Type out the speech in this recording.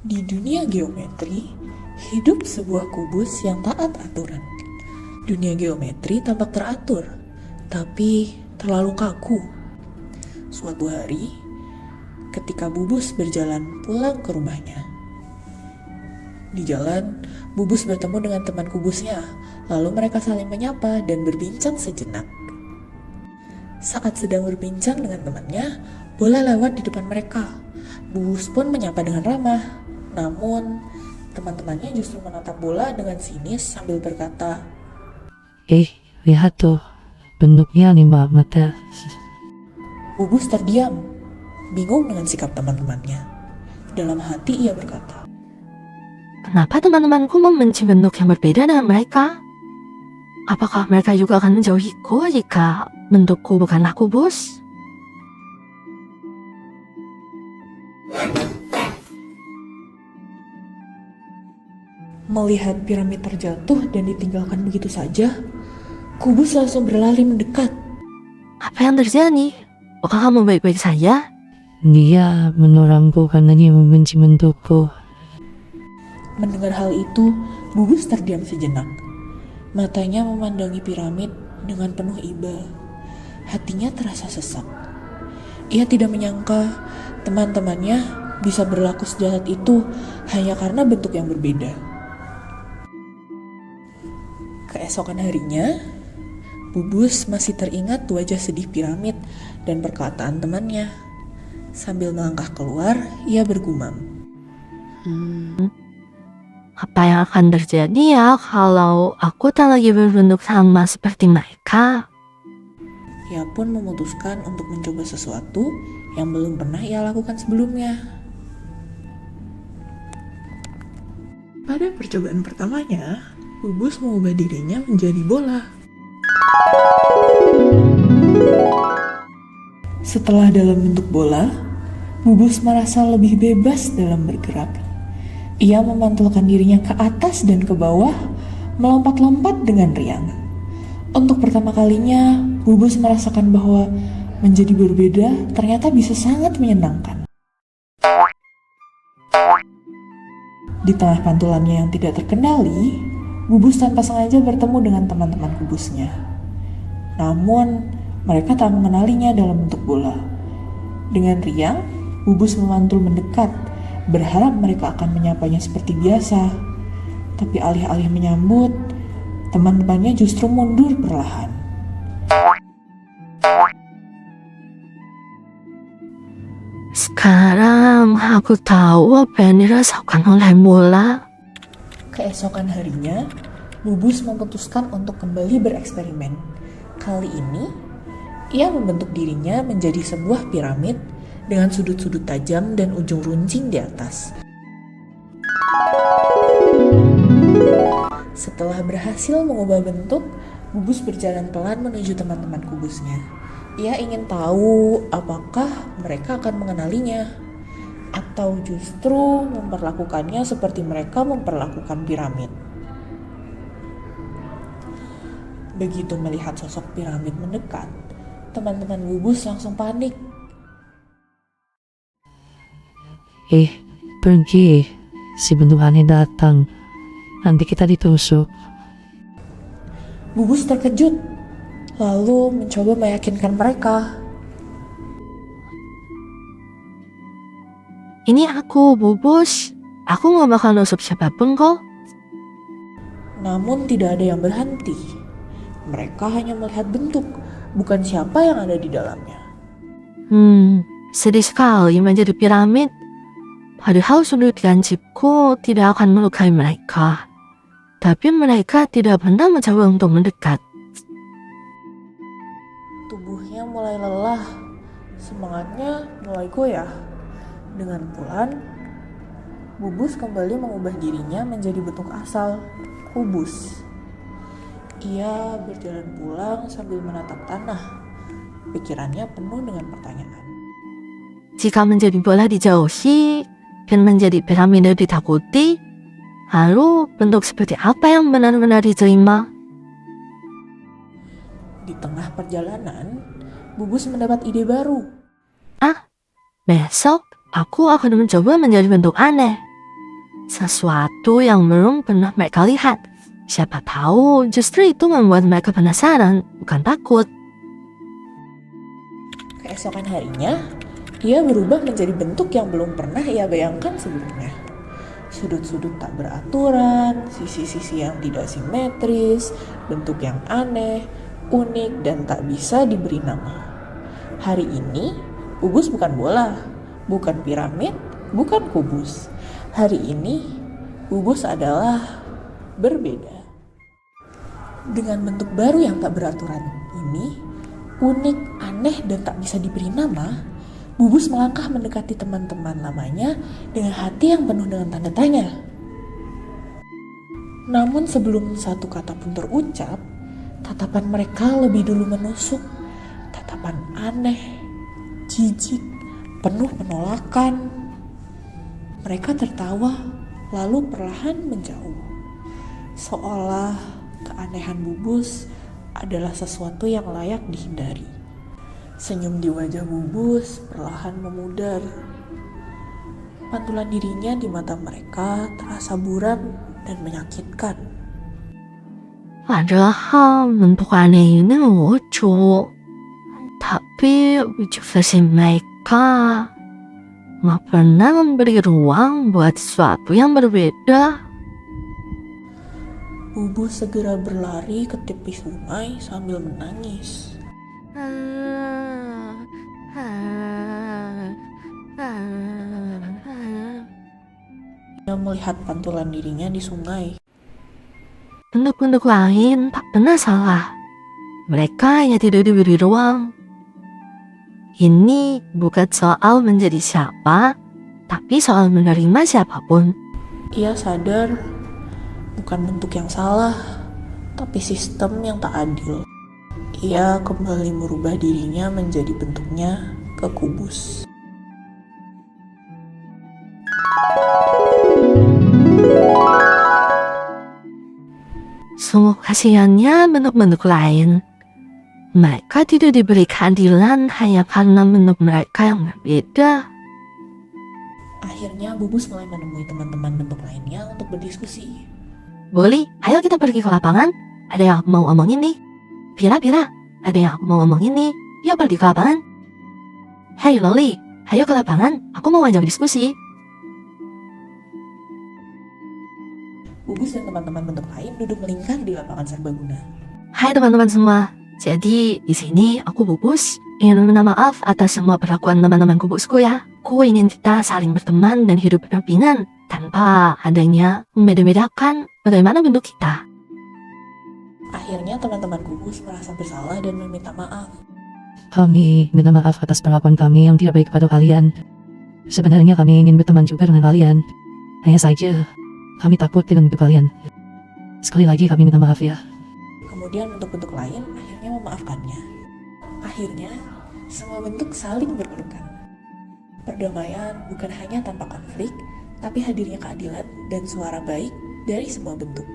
Di dunia geometri, hidup sebuah kubus yang taat aturan. Dunia geometri tampak teratur, tapi terlalu kaku. Suatu hari, ketika Bubus berjalan pulang ke rumahnya. Di jalan, Bubus bertemu dengan teman kubusnya, lalu mereka saling menyapa dan berbincang sejenak. Saat sedang berbincang dengan temannya, bola lewat di depan mereka. Bubus pun menyapa dengan ramah. Namun, teman-temannya justru menatap bola dengan sinis sambil berkata, lihat tuh, bentuknya 5 mata. Bubus terdiam, bingung dengan sikap teman-temannya. Dalam hati ia berkata, Kenapa teman-temanku membenci bentuk yang berbeda dengan mereka? Apakah mereka juga akan menjauhiku jika bentukku bukanlah kubus? melihat piramid terjatuh dan ditinggalkan begitu saja, Kubus langsung berlari mendekat. Apa yang terjadi? Apakah kamu baik-baik saja? Dia menorangku karena dia membenci bentukku. Mendengar hal itu, Bubus terdiam sejenak. Matanya memandangi piramid dengan penuh iba. Hatinya terasa sesak. Ia tidak menyangka teman-temannya bisa berlaku sejahat itu hanya karena bentuk yang berbeda. Keesokan harinya, Bubus masih teringat wajah sedih piramid dan perkataan temannya. Sambil melangkah keluar, ia bergumam. Apa yang akan terjadi ya kalau aku tak lagi berbentuk sama seperti mereka? Ia pun memutuskan untuk mencoba sesuatu yang belum pernah ia lakukan sebelumnya. Pada percobaan pertamanya, Bubus mengubah dirinya menjadi bola. Setelah dalam bentuk bola, Bubus merasa lebih bebas dalam bergerak. Ia memantulkan dirinya ke atas dan ke bawah, melompat-lompat dengan riang. Untuk pertama kalinya, Bubus merasakan bahwa menjadi berbeda ternyata bisa sangat menyenangkan. Di tengah pantulannya yang tidak terkendali, Bubus tanpa sengaja bertemu dengan teman-teman kubusnya. Namun, mereka tak mengenalinya dalam bentuk bola. Dengan riang, Bubus memantul mendekat, berharap mereka akan menyapanya seperti biasa. Tapi alih-alih menyambut, teman-temannya justru mundur perlahan. Sekarang aku tahu apa yang dirasakan oleh bola. Keesokan harinya, Bubus memutuskan untuk kembali bereksperimen. Kali ini, ia membentuk dirinya menjadi sebuah piramid dengan sudut-sudut tajam dan ujung runcing di atas. Setelah berhasil mengubah bentuk, Bubus berjalan pelan menuju teman-teman kubusnya. Ia ingin tahu apakah mereka akan mengenalinya, atau justru memperlakukannya seperti mereka memperlakukan piramid. Begitu melihat sosok piramid mendekat, teman-teman Bubus langsung panik. Pergi. Si bentuk aneh datang. Nanti kita ditusuk. Bubus terkejut, lalu mencoba meyakinkan mereka. Ini aku, Bubus. Aku gak bakal nusuk siapapun kok. Namun tidak ada yang berhenti. Mereka hanya melihat bentuk, bukan siapa yang ada di dalamnya. Sedih sekali menjadi piramid. Padahal sudut lancipku tidak akan melukai mereka. Tapi mereka tidak pernah mencoba untuk mendekat. Tubuhnya mulai lelah, semangatnya mulai goyah. Dengan pelan, Bubus kembali mengubah dirinya menjadi bentuk asal, kubus. Ia berjalan pulang sambil menatap tanah. Pikirannya penuh dengan pertanyaan. Jika menjadi bola dijauhi dan menjadi piramida ditakuti, lalu bentuk seperti apa yang benar-benar diterima? Di tengah perjalanan, Bubus mendapat ide baru. Besok aku akan mencoba menjadi bentuk aneh. sesuatu yang belum pernah mereka lihat. Siapa tahu justru itu membuat mereka penasaran, bukan takut. Keesokan harinya, ia berubah menjadi bentuk yang belum pernah ia bayangkan sebelumnya. Sudut-sudut tak beraturan, sisi-sisi yang tidak simetris, bentuk yang aneh, unik, dan tak bisa diberi nama. Hari ini, Bubus bukan bola, bukan piramid, bukan kubus. Hari ini, Bubus adalah berbeda. Dengan bentuk baru yang tak beraturan ini, unik, aneh, dan tak bisa diberi nama, Bubus melangkah mendekati teman-teman lamanya dengan hati yang penuh dengan tanda tanya. Namun sebelum satu kata pun terucap, tatapan mereka lebih dulu menusuk. Tatapan aneh, jijik, penuh penolakan. Mereka tertawa, lalu perlahan menjauh. Seolah keanehan Bubus adalah sesuatu yang layak dihindari. Senyum di wajah Bubus perlahan memudar. Pantulan dirinya di mata mereka terasa buram dan menyakitkan. Padahal bentuk aneh ini lucu. Tapi versi mereka nggak pernah memberi ruang buat sesuatu yang berbeda. Bubus segera berlari ke tepi sungai sambil menangis. Dia melihat pantulan dirinya di sungai. Bentuk-bentuk lain tak pernah salah. Mereka hanya tidak diberi ruang. Ini bukan soal menjadi siapa, tapi soal menerima siapapun. Ia sadar bukan bentuk yang salah, tapi sistem yang tak adil. Ia kembali merubah dirinya menjadi bentuknya ke kubus. Sungguh kasihannya bentuk-bentuk lain. Mereka tidak diberi keadilan hanya karena bentuk mereka yang berbeda. Akhirnya Bubus mulai menemui teman-teman bentuk lainnya untuk berdiskusi. Boleh, ayo kita pergi ke lapangan. Ada yang mau ngomong ini. Pira, ada yang mau ngomong ini. Yuk pergi ke lapangan. Hei Loli, ayo ke lapangan. Aku mau ajak diskusi. Bubus dan teman-teman bentuk lain duduk melingkar di lapangan serbaguna. Hai teman-teman semua. Jadi di sini aku Bubus ingin meminta maaf atas semua perlakuan teman-teman kubusku ya. Aku ingin kita saling berteman dan hidup berdampingan tanpa adanya membeda-bedakan bagaimana bentuk kita. Akhirnya teman-teman Bubus merasa bersalah dan meminta maaf. Kami minta maaf atas perlakuan kami yang tidak baik kepada kalian. Sebenarnya kami ingin berteman juga dengan kalian. Hanya saja, kami takut dengan bentuk kalian. Sekali lagi kami minta maaf ya. Kemudian bentuk-bentuk lain akhirnya memaafkannya. Akhirnya, semua bentuk saling berpelukan. Perdamaian bukan hanya tanpa konflik, tapi hadirnya keadilan dan suara baik dari semua bentuk.